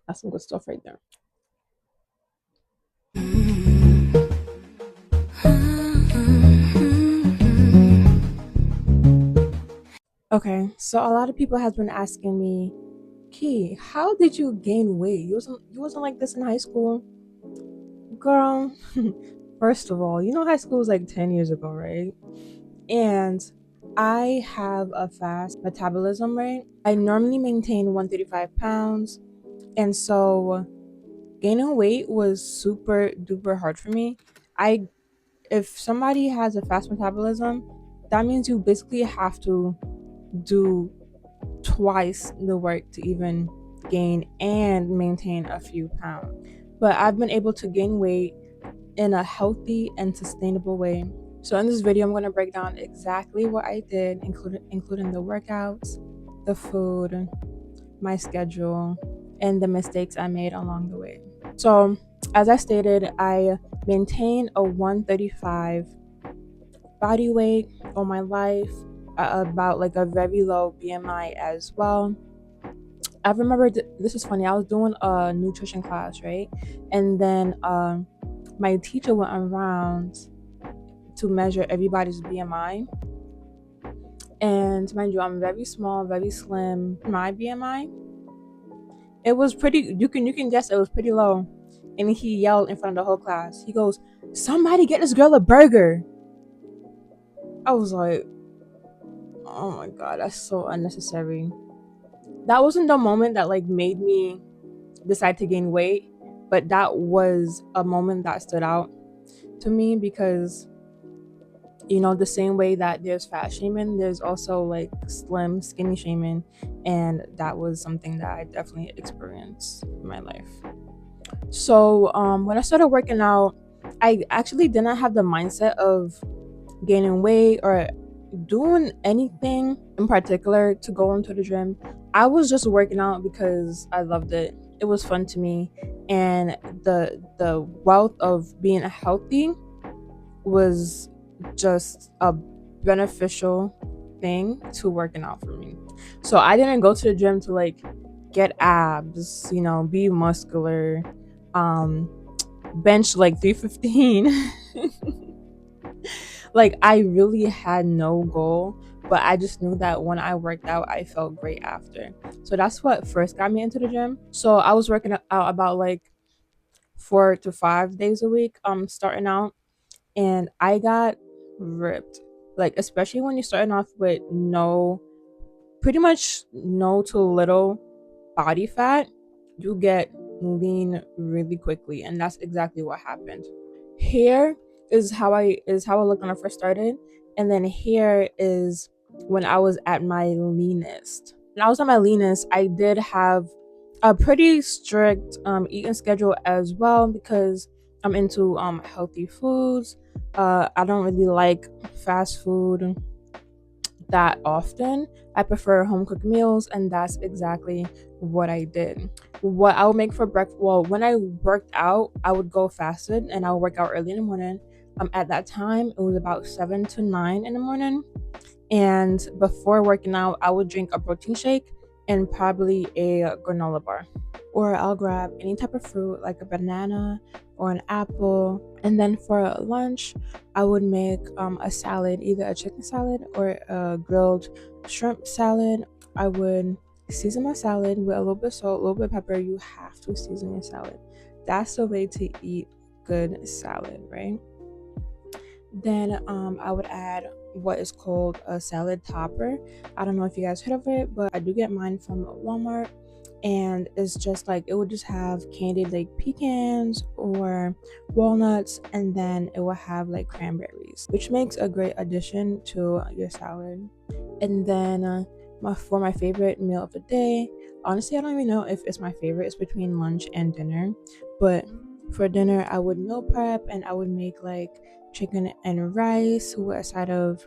That's some good stuff right there. Okay, so a lot of people has been asking me, Key, how did you gain weight? You wasn't like this in high school, girl. First of all, high school was like 10 years ago, right? And I have a fast metabolism rate. I normally maintain 135 pounds, and so gaining weight was super duper hard for me. I If somebody has a fast metabolism, that means you basically have to do twice the work to even gain and maintain a few pounds. But I've been able to gain weight in a healthy and sustainable way. So in this video, I'm going to break down exactly what I did, including the workouts, the food, my schedule, and the mistakes I made along the way. So as I stated, I maintain a 135 body weight all my life, about like a very low BMI as well. I remember this is funny. I was doing a nutrition class, right? And then my teacher went around to measure everybody's BMI. And mind you, I'm very small, very slim. My BMI, it was pretty. You can guess it was pretty low. And he yelled in front of the whole class. He goes, "Somebody get this girl a burger." I was like, "Oh my god, that's so unnecessary." That wasn't the moment that like made me decide to gain weight, but that was a moment that stood out to me because the same way that there's fat shaming, there's also like slim skinny shaming, and that was something that I definitely experienced in my life. So when I started working out, I actually did not have the mindset of gaining weight or doing anything in particular to go into the gym. I was just working out because I loved it. It was fun to me, and the wealth of being healthy was just a beneficial thing to working out for me. So I didn't go to the gym to like get abs, be muscular, um bench like 315. Like I really had no goal, but I just knew that when I worked out, I felt great after. So that's what first got me into the gym. So I was working out about like 4 to 5 days a week, starting out, and I got ripped. Like especially when you're starting off with pretty much no to little body fat, you get lean really quickly, and that's exactly what happened. Here is how I looked when I first started, and then here is when I was at my leanest. When I was at my leanest, I did have a pretty strict eating schedule as well because I'm into healthy foods. I don't really like fast food that often. I prefer home cooked meals, and that's exactly what I did. What I would make for breakfast, well, when I worked out, I would go fasted and I would work out early in the morning. At that time, it was about 7 to 9 in the morning. And before working out, I would drink a protein shake and probably a granola bar. Or I'll grab any type of fruit like a banana or an apple. And then for lunch, I would make a salad, either a chicken salad or a grilled shrimp salad. I would season my salad with a little bit of salt, a little bit of pepper. You have to season your salad. That's the way to eat good salad, right? Then I would add what is called a salad topper. I don't know if you guys heard of it, but I do get mine from Walmart. And it's just like it would just have candied like pecans or walnuts, and then it will have like cranberries, which makes a great addition to your salad. And then for my favorite meal of the day, honestly, I don't even know if it's my favorite. It's between lunch and dinner, but for dinner, I would meal prep and I would make like chicken and rice with a side of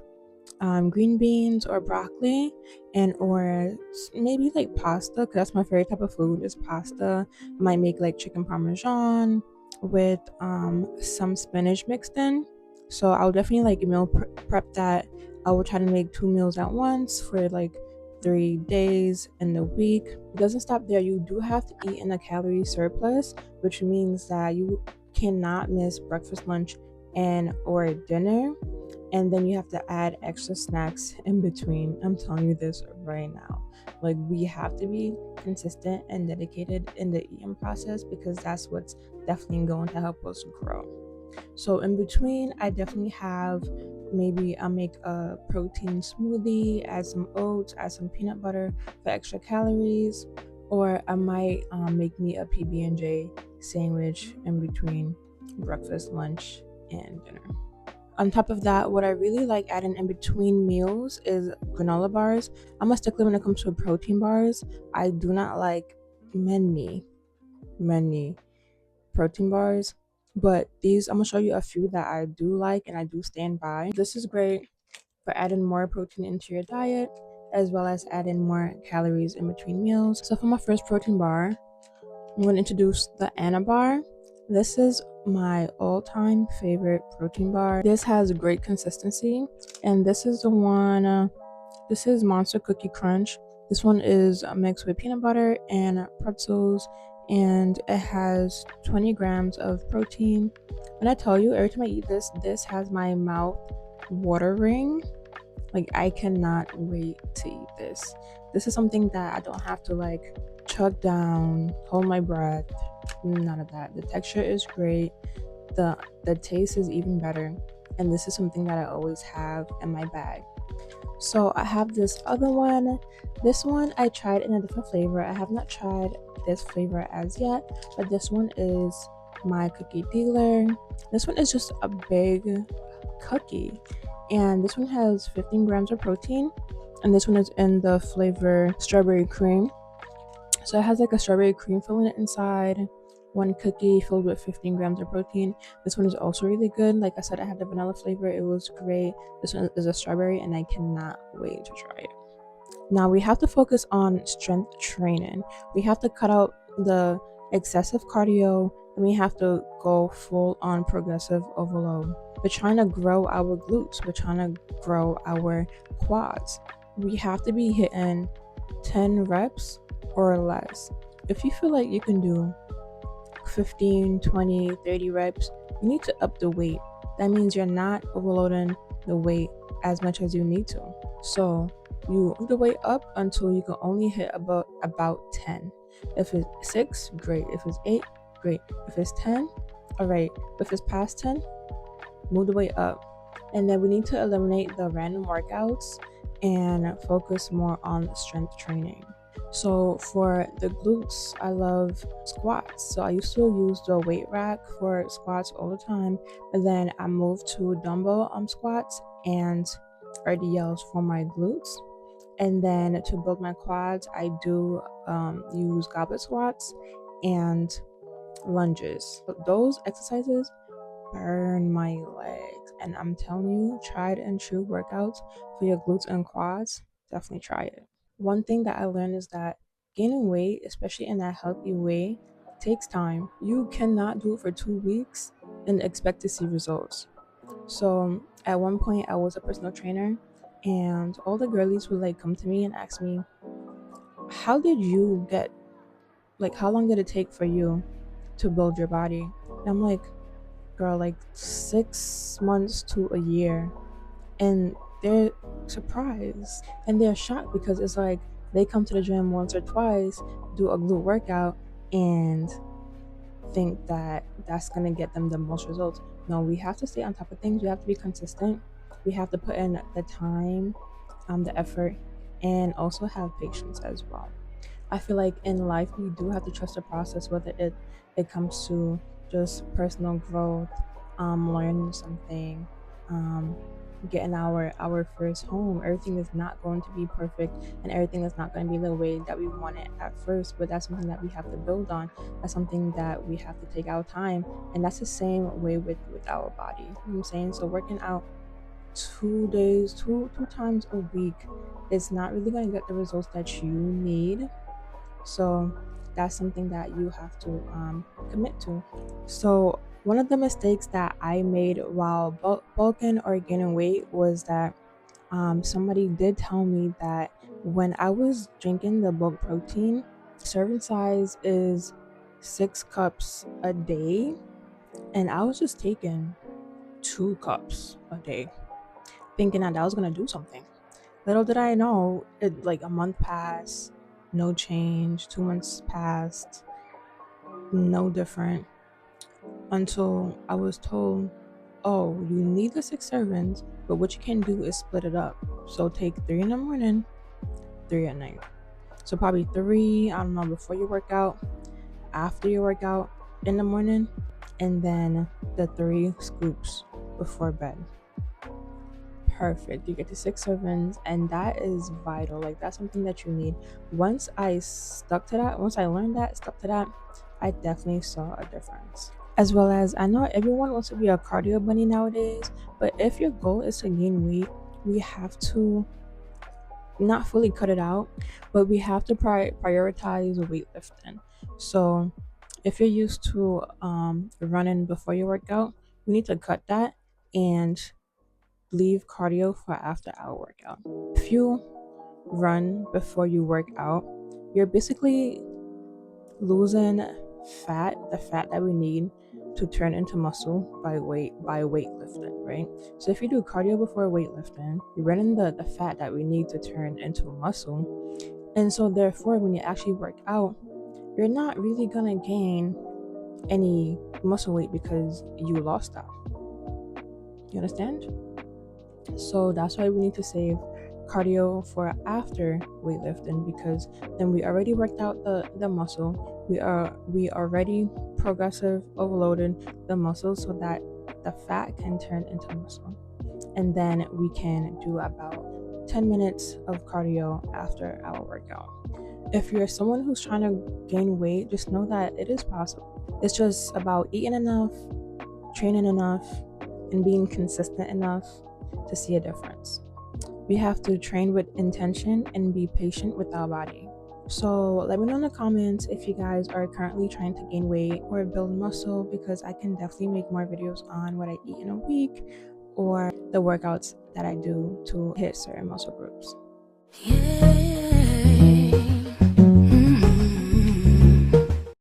green beans or broccoli, and or maybe like pasta, because that's my favorite type of food is pasta. I might make like chicken parmesan with some spinach mixed in. So I'll definitely like prep that. I will try to make two meals at once for like 3 days in the week. It doesn't stop there. You do have to eat in a calorie surplus, which means that you cannot miss breakfast, lunch, and or dinner. And then you have to add extra snacks in between. I'm telling you this right now. Like, we have to be consistent and dedicated in the eating process, because that's what's definitely going to help us grow. So in between, I definitely have, maybe I'll make a protein smoothie, add some oats, add some peanut butter for extra calories, or I might make me a PB&J sandwich in between breakfast, lunch, and dinner. On top of that, what I really like adding in between meals is granola bars. I'm a stickler when it comes to protein bars. I do not like many protein bars, but these, I'm gonna show you a few that I do like and I do stand by. This is great for adding more protein into your diet, as well as adding more calories in between meals. So for my first protein bar, I'm going to introduce the Anna bar. This is my all-time favorite protein bar. This has great consistency, and this is the one, this is Monster Cookie Crunch. This one is mixed with peanut butter and pretzels, and it has 20 grams of protein. When I tell you, every time I eat this, this has my mouth watering. Like, I cannot wait to eat this. This is something that I don't have to like chug down, hold my breath, none of that. The texture is great. The taste is even better. And this is something that I always have in my bag. So I have this other one. This one I tried in a different flavor. I have not tried this flavor as yet, but this one is my cookie dealer. This one is just a big cookie, and this one has 15 grams of protein, and this one is in the flavor strawberry cream. So it has like a strawberry cream filling inside. One cookie filled with 15 grams of protein. This one is also really good. Like I said, I had the vanilla flavor. It was great. This one is a strawberry, and I cannot wait to try it. Now we have to focus on strength training. We have to cut out the excessive cardio, and we have to go full on progressive overload. We're trying to grow our glutes. We're trying to grow our quads. We have to be hitting 10 reps or less. If you feel like you can do 15, 20, 30 reps, you need to up the weight. That means you're not overloading the weight as much as you need to. So you move the weight up until you can only hit about 10. If it's 6, great. If it's 8, great. If it's 10, all right. If it's past 10, move the weight up. And then we need to eliminate the random workouts and focus more on strength training. So for the glutes, I love squats. So I used to use the weight rack for squats all the time, but then I moved to dumbbell squats and RDLs for my glutes. And then to build my quads, I do use goblet squats and lunges. But those exercises burn my legs, and I'm telling you, tried and true workouts for your glutes and quads. Definitely try it. One thing that I learned is that gaining weight, especially in that healthy way, takes time. You cannot do it for 2 weeks and expect to see results. So at one point, I was a personal trainer, and all the girlies would like come to me and ask me, how did you get, like, how long did it take for you to build your body? And I'm like, girl, like 6 months to a year. And they're surprised and they're shocked, because it's like they come to the gym once or twice, do a glute workout, and think that that's going to get them the most results. No, we have to stay on top of things. We have to be consistent. We have to put in the time, the effort, and also have patience as well. I feel like in life we do have to trust the process, whether it comes to just personal growth, learning something, getting our first home. Everything is not going to be perfect, and everything is not going to be the way that we want it at first, but that's something that we have to build on. That's something that we have to take our time, and that's the same way with our body. You know what I'm saying? So working out 2 days, two times a week is not really going to get the results that you need. So that's something that you have to commit to. So one of the mistakes that I made while bulking or gaining weight was that Somebody did tell me that when I was drinking the bulk protein, serving size is 6 cups a day, and I was just taking 2 cups a day, thinking that was gonna do something. Little did I know, it like a month passed, no change. 2 months passed, no different, until I was told, oh, you need the 6 servings, but what you can do is split it up. So take 3 in the morning, 3 at night. So probably three, I don't know, before you work out, after you work out in the morning, and then the 3 scoops before bed. Perfect. You get the 6 servings, and that is vital. Like, that's something that you need. Once I learned that, stuck to that, I definitely saw a difference. As well as, I know everyone wants to be a cardio bunny nowadays, but if your goal is to gain weight, we have to not fully cut it out, but we have to prioritize weightlifting. So if you're used to running before you work out, we need to cut that and leave cardio for after our workout. If you run before you work out, you're basically losing the fat that we need to turn into muscle by weightlifting, right? So if you do cardio before weightlifting, you're running the fat that we need to turn into muscle. And so therefore when you actually work out, you're not really gonna gain any muscle weight because you lost that. You understand? So that's why we need to save cardio for after weightlifting, because then we already worked out the muscle. We already progressive overloaded the muscle so that the fat can turn into muscle. And then we can do about 10 minutes of cardio after our workout. If you're someone who's trying to gain weight, just know that it is possible. It's just about eating enough, training enough, and being consistent enough to see a difference. We have to train with intention and be patient with our body. So let me know in the comments if you guys are currently trying to gain weight or build muscle, because I can definitely make more videos on what I eat in a week or the workouts that I do to hit certain muscle groups. Yeah.